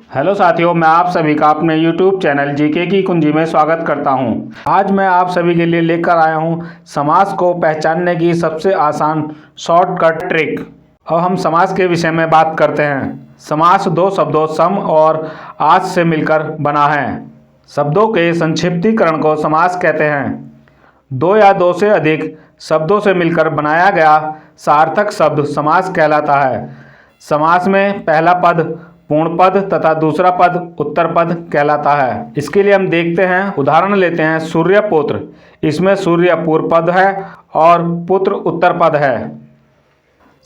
Hello साथियों, मैं आप सभी का अपने YouTube चैनल जीके की कुंजी में स्वागत करता हूं। आज मैं आप सभी के लिए लेकर आया हूं समास को पहचानने की सबसे आसान शॉर्टकट ट्रिक। अब हम समास के विषय में बात करते हैं। समास दो शब्दों सम और आज से मिलकर बना है। शब्दों के संक्षिप्तीकरण को समास कहते हैं। दो या दो से अधिक शब्दों से मिलकर बनाया गया सार्थक शब्द समास कहलाता है। समास में पहला पद पूर्ण पद तथा दूसरा पद उत्तर पद कहलाता है। इसके लिए हम देखते हैं, उदाहरण लेते हैं सूर्य पुत्र। इसमें सूर्य पूर्व पद है और पुत्र उत्तर पद है।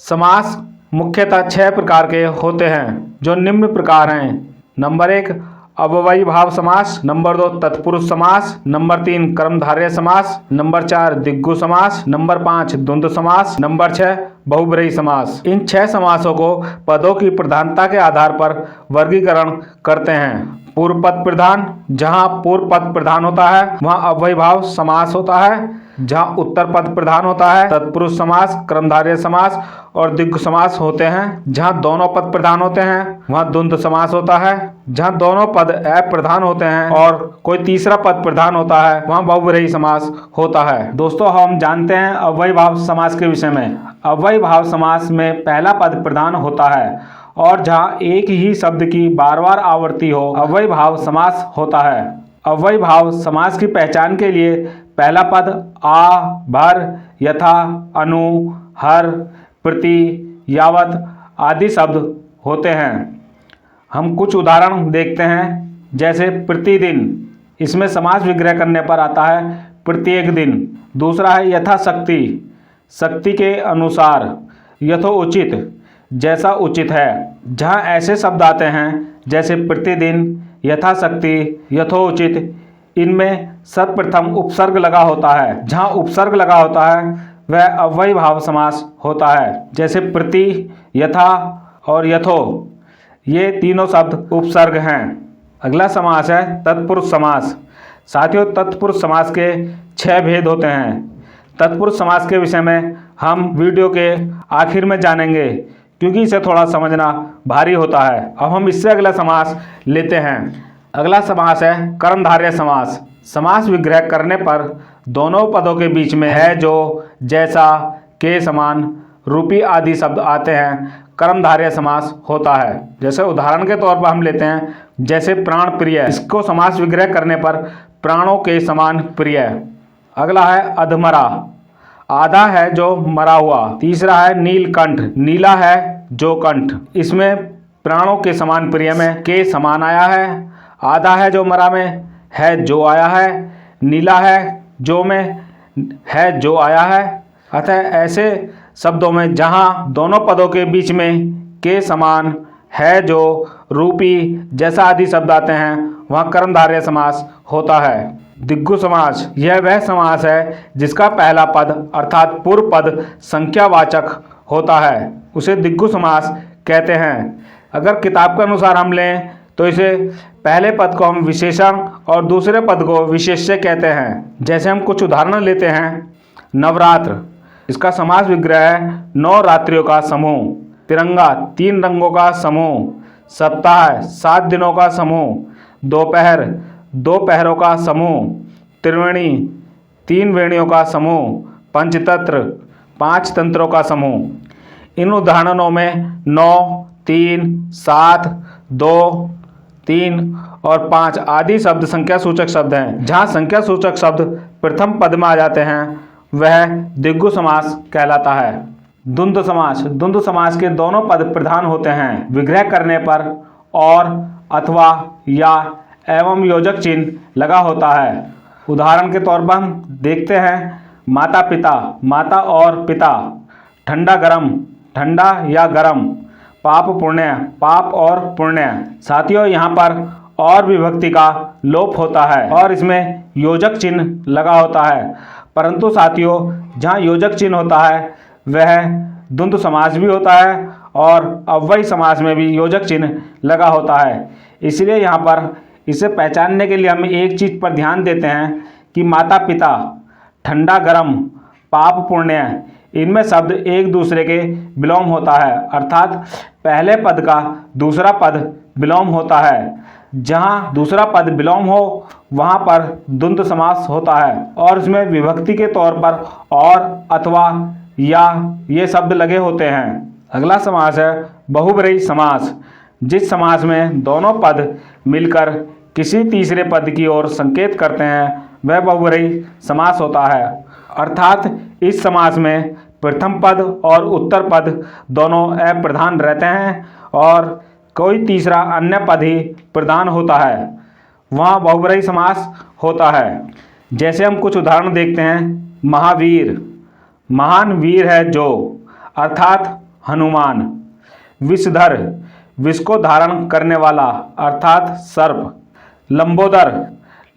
समास मुख्यतः 6 प्रकार के होते हैं जो निम्न प्रकार हैं। नंबर 1 अव्ययी भाव समास, नंबर 2 तत्पुरुष समास, नंबर 3 कर्मधारय समास, नंबर 4 दिग्गु समास, नंबर 5 द्वंद्व समास, नंबर 6 बहुब्रीहि समास। इन 6 समासों को पदों की प्रधानता के आधार पर वर्गीकरण करते हैं। पूर्व पद प्रधान, जहाँ पूर्व पद प्रधान होता है वहाँ अव्ययी भाव समास होता है। जहाँ उत्तर पद प्रधान होता है तत्पुरुष समास, कर्मधारय समास और दिग्गु समास होते हैं। जहाँ दोनों पद प्रधान होते हैं वहाँ द्वंद्व समास होता है। जहाँ दोनों पद अप्रधान होते हैं और कोई तीसरा पद प्रधान होता है वहाँ बहुब्रीहि समास होता है। दोस्तों, हम जानते हैं अव्ययी भाव समास के विषय में। अव्ययी भाव समास में पहला पद प्रधान होता है और जहाँ एक ही शब्द की बार बार आवृत्ति हो अव्ययी भाव समास होता है। अव्ययी भाव समास की पहचान के लिए पहला पद आ, भर, यथा, अनु, हर, प्रति, यावत आदि शब्द होते हैं। हम कुछ उदाहरण देखते हैं, जैसे प्रतिदिन। इसमें समास विग्रह करने पर आता है प्रत्येक दिन। दूसरा है यथाशक्ति, शक्ति के अनुसार। यथोचित, जैसा उचित है। जहाँ ऐसे शब्द आते हैं जैसे प्रतिदिन, यथाशक्ति, यथोचित, इनमें सर्वप्रथम उपसर्ग लगा होता है। जहाँ उपसर्ग लगा होता है वह अव्ययी भाव समास होता है। जैसे प्रति, यथा और यथो, ये तीनों शब्द उपसर्ग हैं। अगला समास है तत्पुरुष समास। साथियों, तत्पुरुष समास के 6 भेद होते हैं। तत्पुरुष समास के विषय में हम वीडियो के आखिर में जानेंगे, क्योंकि इसे थोड़ा समझना भारी होता है। अब हम इससे अगला समास लेते हैं। अगला समास है कर्मधारय समास। समास विग्रह करने पर दोनों पदों के बीच में है, जो, जैसा, के समान, रूपी आदि शब्द आते हैं कर्मधारय समास होता है। जैसे उदाहरण के तौर पर हम लेते हैं, जैसे प्राण प्रिय। इसको समास विग्रह करने पर प्राणों के समान प्रिय। अगला है अधमरा, आधा है जो मरा हुआ। तीसरा है नीलकंठ, नीला है जो कंठ। इसमें प्राणों के समान प्रिय में के समान आया है। आधा है जो मरा में है जो आया है। नीला है जो में है जो आया है। अतः ऐसे शब्दों में जहाँ दोनों पदों के बीच में के समान, है जो, रूपी, जैसा आदि शब्द आते हैं वहाँ कर्मधारय समास होता है। दिग्गु समास, यह वह समास है जिसका पहला पद अर्थात पूर्व पद संख्यावाचक होता है, उसे दिग्गु समास कहते हैं। अगर किताब के अनुसार हम लें तो इसे पहले पद को हम विशेषण और दूसरे पद को विशेष्य कहते हैं। जैसे हम कुछ उदाहरण लेते हैं, नवरात्र, इसका समास विग्रह है 9 रात्रियों का समूह। तिरंगा, 3 रंगों का समूह। सप्ताह, 7 दिनों का समूह। दोपहर, 2 पहरों का समूह। त्रिवेणी, 3 वेणियों का समूह। पंचतंत्र, 5 तंत्रों का समूह। इन उदाहरणों में 9, 3, 7, 2, 3 और 5 आदि शब्द संख्या सूचक शब्द हैं। जहाँ संख्या सूचक शब्द प्रथम पद में आ जाते हैं वह दिग्गु समास कहलाता है। द्वंद्व समास, द्वंद्व समास के दोनों पद प्रधान होते हैं। विग्रह करने पर और, अथवा, या, एवं योजक चिन्ह लगा होता है। उदाहरण के तौर पर हम देखते हैं, माता पिता, माता और पिता। ठंडा गरम, ठंडा या गरम। पाप पुण्य, पाप और पुण्य। साथियों, यहाँ पर और विभक्ति का लोप होता है और इसमें योजक चिन्ह लगा होता है। परंतु साथियों, जहाँ योजक चिन्ह होता है वह द्वंद्व समास भी होता है और अव्ययी समास में भी योजक चिन्ह लगा होता है। इसलिए यहाँ पर इसे पहचानने के लिए हम एक चीज़ पर ध्यान देते हैं कि माता पिता, ठंडा गरम, पाप पुण्य, इनमें शब्द एक दूसरे के विलोम होता है, अर्थात पहले पद का दूसरा पद विलोम होता है। जहाँ दूसरा पद विलोम हो वहाँ पर द्वंद्व समास होता है और इसमें विभक्ति के तौर पर और, अथवा, या ये शब्द लगे होते हैं। अगला समास है बहुब्रीहि समास। जिस समास में दोनों पद मिलकर किसी तीसरे पद की ओर संकेत करते हैं वह बहुब्रीहि समास होता है, अर्थात इस समास में प्रथम पद और उत्तर पद दोनों अप्रधान रहते हैं और कोई तीसरा अन्य पद ही प्रधान होता है, वहाँ बहुब्रीहि समास होता है। जैसे हम कुछ उदाहरण देखते हैं। महावीर, महान वीर है जो, अर्थात हनुमान। विषधर, विष को धारण करने वाला, अर्थात सर्प। लंबोदर,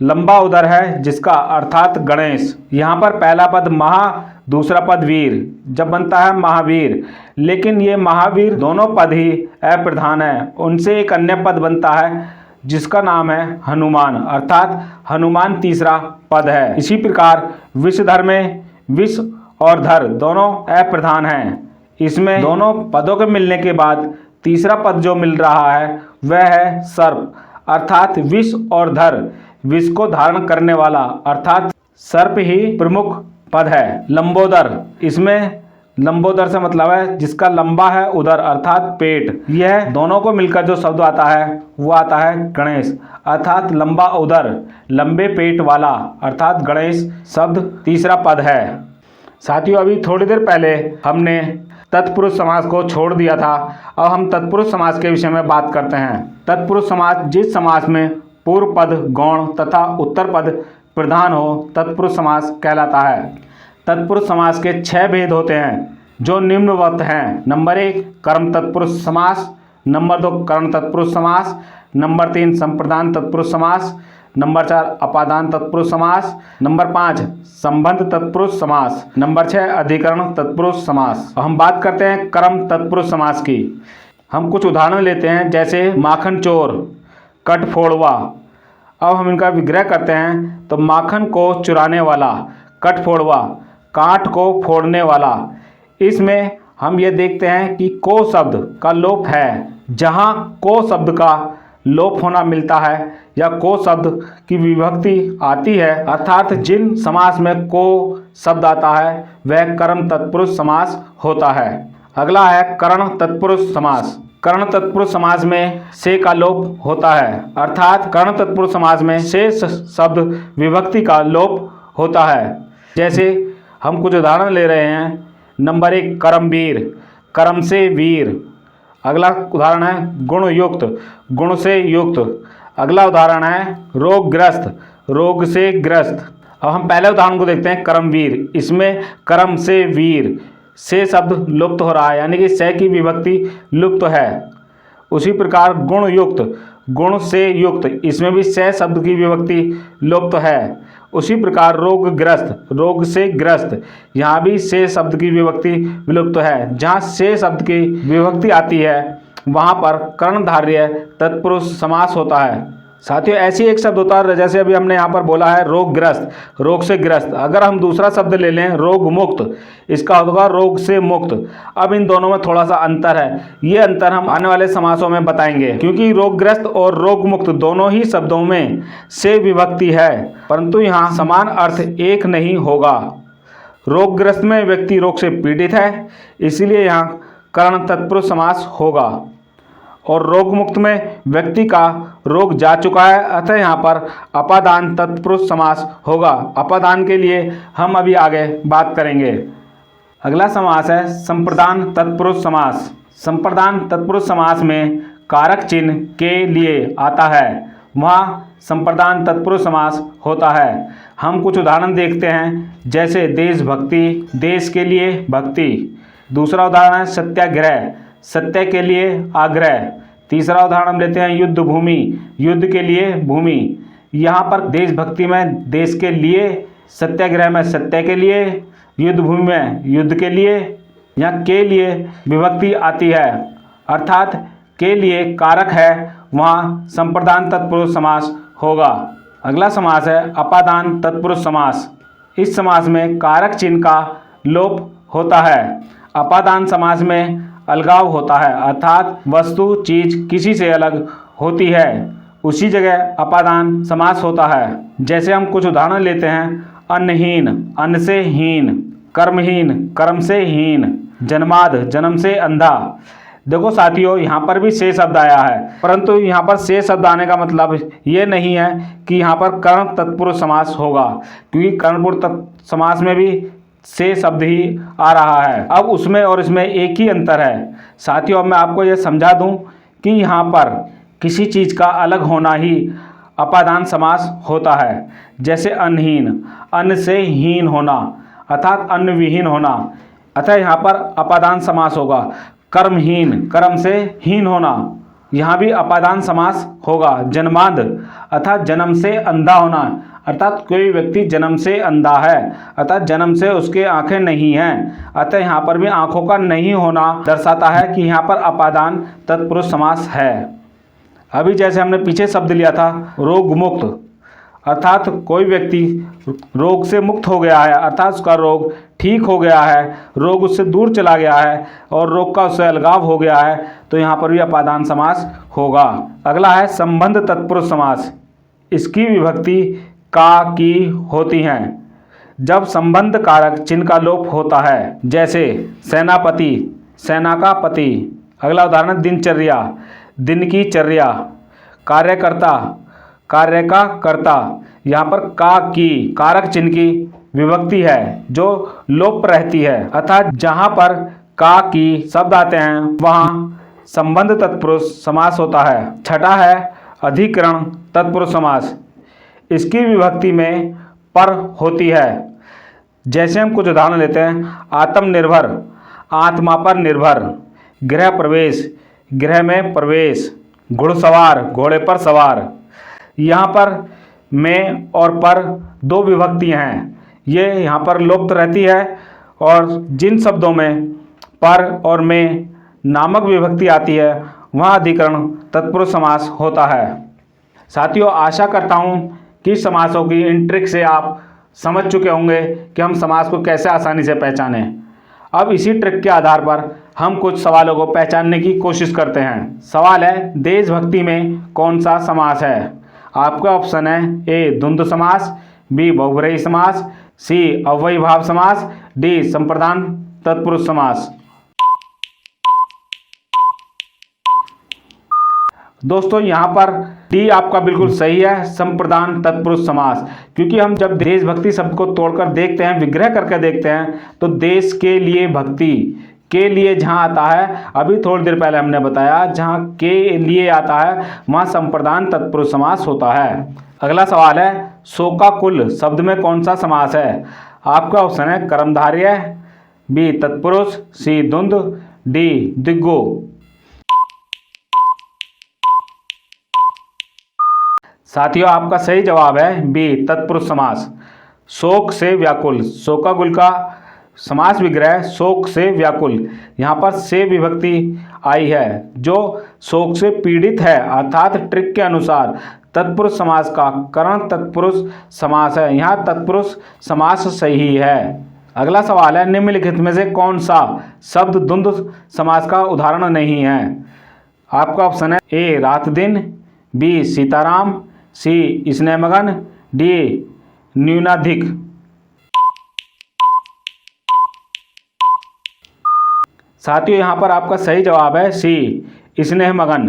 लंबा उदर है जिसका, अर्थात गणेश। यहाँ पर पहला पद महा, दूसरा पद वीर, जब बनता है महावीर, लेकिन ये महावीर दोनों पद ही अप्रधान है। उनसे एक अन्य पद बनता है जिसका नाम है हनुमान, अर्थात हनुमान तीसरा पद है। इसी प्रकार विषधर में विष और धर दोनों अप्रधान हैं। इसमें दोनों पदों के मिलने के बाद तीसरा पद जो मिल रहा है वह है सर्प, अर्थात विष और धर, विष को धारण करने वाला, अर्थात सर्प ही प्रमुख पद है। लंबोदर, इसमें लंबोदर से मतलब है जिसका लंबा है उदर, अर्थात पेट। यह दोनों को मिलकर जो शब्द आता है वो आता है गणेश, अर्थात लंबा उदर, लंबे पेट वाला, अर्थात गणेश शब्द तीसरा पद है। साथियों, अभी थोड़ी देर पहले हमने तत्पुरुष समास को छोड़ दिया था। अब हम तत्पुरुष समास के विषय में बात करते हैं। तत्पुरुष समास जिस समास में पूर्व पद गौण तथा उत्तर पद प्रधान हो तत्पुरुष समास कहलाता है। तत्पुरुष समास के 6 भेद होते हैं जो निम्नवत हैं। नंबर 1 कर्म तत्पुरुष समास, नंबर 2 कर्ण तत्पुरुष समास, नंबर 3 संप्रदान तत्पुरुष समास, नंबर 4 अपादान तत्पुरुष समास, नंबर 5 संबंध तत्पुरुष समास, नंबर 6 अधिकरण तत्पुरुष समास। हम बात करते हैं कर्म तत्पुरुष समास की। हम कुछ उदाहरण लेते हैं, जैसे माखन चोर, कट फोड़वा। अब हम इनका विग्रह करते हैं तो माखन को चुराने वाला, कट फोड़वा, काट को फोड़ने वाला। इसमें हम ये देखते हैं कि को शब्द का लोप है। जहाँ को शब्द का लोप होना मिलता है या को शब्द की विभक्ति आती है, अर्थात जिन समास में को शब्द आता है वह कर्म तत्पुरुष समास होता है। अगला है कर्ण तत्पुरुष समास। कर्ण तत्पुरुष समास में से का लोप होता है, अर्थात कर्ण तत्पुरुष समास में से शब्द विभक्ति का लोप होता है। जैसे हम कुछ उदाहरण ले रहे हैं। नंबर 1 कर्मवीर, कर्म से वीर। अगला उदाहरण है गुण युक्त, गुण से युक्त। अगला उदाहरण है रोगग्रस्त, रोग से ग्रस्त। अब हम पहले उदाहरण को देखते हैं कर्मवीर। इसमें कर्म से वीर, से शब्द लुप्त हो रहा है, यानी कि से की विभक्ति लुप्त है। उसी प्रकार गुण युक्त, गुण से युक्त, इसमें भी से शब्द की विभक्ति लुप्त है। उसी प्रकार रोगग्रस्त, रोग से ग्रस्त, यहाँ भी से शब्द की विभक्ति विलुप्त है। जहाँ से शब्द की विभक्ति आती है वहाँ पर कर्णधार्य तत्पुरुष समास होता है। साथियों, ऐसी एक शब्द होता है, जैसे अभी हमने यहाँ पर बोला है रोगग्रस्त, रोग से ग्रस्त। अगर हम दूसरा शब्द ले लें रोग मुक्त, इसका होगा रोग से मुक्त। अब इन दोनों में थोड़ा सा अंतर है, ये अंतर हम आने वाले समासों में बताएंगे, क्योंकि रोगग्रस्त और रोग मुक्त दोनों ही शब्दों में से विभक्ति है, परंतु यहाँ समान अर्थ एक नहीं होगा। रोगग्रस्त में व्यक्ति रोग से पीड़ित है, इसीलिए यहाँ कर्ण तत्पुरुष समास होगा, और रोग मुक्त में व्यक्ति का रोग जा चुका है, अतः यहाँ पर अपादान तत्पुरुष समास होगा। अपादान के लिए हम अभी आगे बात करेंगे। अगला समास है संप्रदान तत्पुरुष समास। संप्रदान तत्पुरुष समास में कारक चिन्ह के लिए आता है, वहाँ संप्रदान तत्पुरुष समास होता है। हम कुछ उदाहरण देखते हैं, जैसे देशभक्ति, देश के लिए भक्ति। दूसरा उदाहरण है सत्याग्रह, सत्य के लिए आग्रह। तीसरा उदाहरण हम लेते हैं युद्ध भूमि, युद्ध के लिए भूमि। यहाँ पर देशभक्ति में देश के लिए, सत्याग्रह में सत्य के लिए, युद्ध भूमि में युद्ध के लिए, यहाँ के लिए विभक्ति आती है, अर्थात के लिए कारक है, वहाँ संप्रदान तत्पुरुष समास होगा। अगला समास है अपादान तत्पुरुष समास। इस समास में कारक चिन्ह का लोप होता है। अपादान समास में अलगाव होता है, अर्थात वस्तु चीज किसी से अलग होती है, उसी जगह अपादान समास होता है। जैसे हम कुछ उदाहरण लेते हैं, अन्नहीन, अन्न से हीन, कर्महीन, कर्म से हीन, जन्माद, जन्म से अंधा। देखो साथियों, यहाँ पर भी से शब्द आया है, परंतु यहाँ पर से शब्द आने का मतलब ये नहीं है कि यहाँ पर कर्ण तत्पुरुष समास होगा, क्योंकि कर्णपुरुष समास में भी से शब्द ही आ रहा है। अब उसमें और इसमें एक ही अंतर है साथियों। अब मैं आपको ये समझा दूं कि यहाँ पर किसी चीज़ का अलग होना ही अपादान समास होता है। जैसे अन्नहीन, अन्न से हीन होना अर्थात अन्न विहीन होना, अतः यहाँ पर अपादान समास होगा। कर्महीन, कर्म से हीन होना, यहाँ भी अपादान समास होगा। जन्मांध अर्थात जन्म से अंधा होना, अर्थात कोई व्यक्ति जन्म से अंधा है, अर्थात जन्म से उसके आंखें नहीं हैं, अतः यहाँ पर भी आंखों का नहीं होना दर्शाता है कि यहाँ पर अपादान तत्पुरुष समास है। अभी जैसे हमने पीछे शब्द लिया था रोग मुक्त, अर्थात कोई व्यक्ति रोग से मुक्त हो गया है, अर्थात उसका रोग ठीक हो गया है, रोग उससे दूर चला गया है और रोग का उससे अलगाव हो गया है, तो यहाँ पर भी अपादान समास होगा। अगला है संबंध तत्पुरुष समास। इसकी विभक्ति का, की होती हैं जब संबंध कारक चिन्ह का लोप होता है। जैसे सेनापति, सेना का पति। अगला उदाहरण दिनचर्या, दिन की चर्या। कार्यकर्ता, कार्य का कर्ता। यहाँ पर का, की कारक चिन्ह की विभक्ति है जो लोप रहती है, अर्थात जहाँ पर का, की शब्द आते हैं वहाँ संबंध तत्पुरुष समास होता है। छठा है अधिकरण तत्पुरुष समास। इसकी विभक्ति में पर होती है। जैसे हम कुछ उदाहरण लेते हैं, आत्मनिर्भर, आत्मा पर निर्भर। गृह प्रवेश, गृह में प्रवेश। घुड़सवार, घोड़े पर सवार। यहाँ पर में और पर दो विभक्तियाँ हैं, ये यहाँ पर लुप्त रहती है, और जिन शब्दों में पर और में नामक विभक्ति आती है वहाँ अधिकरण तत्पुरुष समास होता है। साथियों, आशा करता हूँ कि समासों की इन ट्रिक से आप समझ चुके होंगे कि हम समास को कैसे आसानी से पहचानें। अब इसी ट्रिक के आधार पर हम कुछ सवालों को पहचानने की कोशिश करते हैं। सवाल है, देशभक्ति में कौन सा समास है? आपका ऑप्शन है ए द्वंद्व समास, बी बहुव्रीहि समास, सी अव्ययी भाव समास, डी संप्रदान तत्पुरुष समास। दोस्तों, यहाँ पर डी आपका बिल्कुल सही है, संप्रदान तत्पुरुष समास। क्योंकि हम जब देशभक्ति शब्द को तोड़कर देखते हैं, विग्रह करके देखते हैं, तो देश के लिए भक्ति के लिए जहाँ आता है, अभी थोड़ी देर पहले हमने बताया, जहाँ के लिए आता है वहाँ संप्रदान तत्पुरुष समास होता है। अगला सवाल है, शोकाकुल शब्द में कौन सा समास है? आपका ऑप्शन है कर्मधारय, बी तत्पुरुष, सी द्वंद्व, डी द्विगु। साथियों, आपका सही जवाब है बी तत्पुरुष समास। शोक से व्याकुल, शोकाकुल का समास विग्रह शोक से व्याकुल। यहाँ पर से विभक्ति आई है जो शोक से पीड़ित है, अर्थात ट्रिक के अनुसार तत्पुरुष समास का करण तत्पुरुष समास है। यहाँ तत्पुरुष समास सही है। अगला सवाल है, निम्नलिखित में से कौन सा शब्द द्वंद्व समास का उदाहरण नहीं है? आपका ऑप्शन है ए रात दिन, बी सीताराम, सी स्नेहमगन, डी न्यूनाधिक। साथियों, यहाँ पर आपका सही जवाब है सी स्नेहमगन।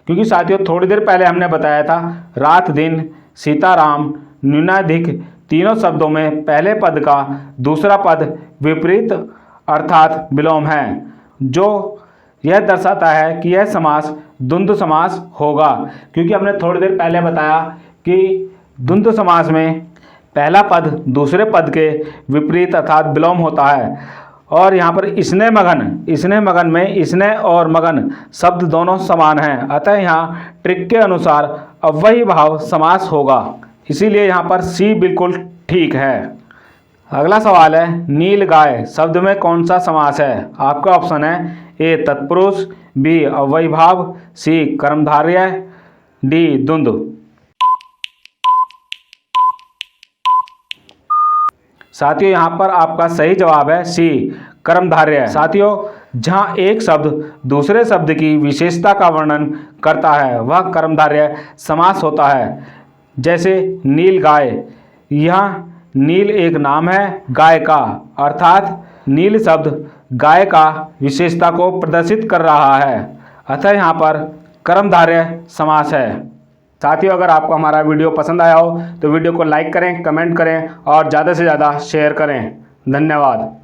क्योंकि साथियों, थोड़ी देर पहले हमने बताया था रात दिन, सीताराम, न्यूनाधिक तीनों शब्दों में पहले पद का दूसरा पद विपरीत अर्थात विलोम है, जो यह दर्शाता है कि यह समास द्वंद्व समास होगा। क्योंकि हमने थोड़ी देर पहले बताया कि द्वंद्व समास में पहला पद दूसरे पद के विपरीत अर्थात विलोम होता है। और यहाँ पर स्नेह मगन में स्नेह और मगन शब्द दोनों समान हैं, अतः यहाँ ट्रिक के अनुसार अव्ययी भाव समास होगा, इसीलिए यहाँ पर सी बिल्कुल ठीक है। अगला सवाल है, नील गाय शब्द में कौन सा समास है? आपका ऑप्शन है ए तत्पुरुष, बी अव्ययी भाव, सी कर्मधारय, डी द्वंद्व। साथियों, यहाँ पर आपका सही जवाब है सी कर्मधारय है। साथियों, जहाँ एक शब्द दूसरे शब्द की विशेषता का वर्णन करता है वह कर्मधारय समास होता है। जैसे नील गाय, यहाँ नील एक नाम है गाय का, अर्थात नील शब्द गाय का विशेषता को प्रदर्शित कर रहा है, अतः यहाँ पर कर्मधारय समास है। साथियों, अगर आपको हमारा वीडियो पसंद आया हो तो वीडियो को लाइक करें, कमेंट करें और ज़्यादा से ज़्यादा शेयर करें। धन्यवाद।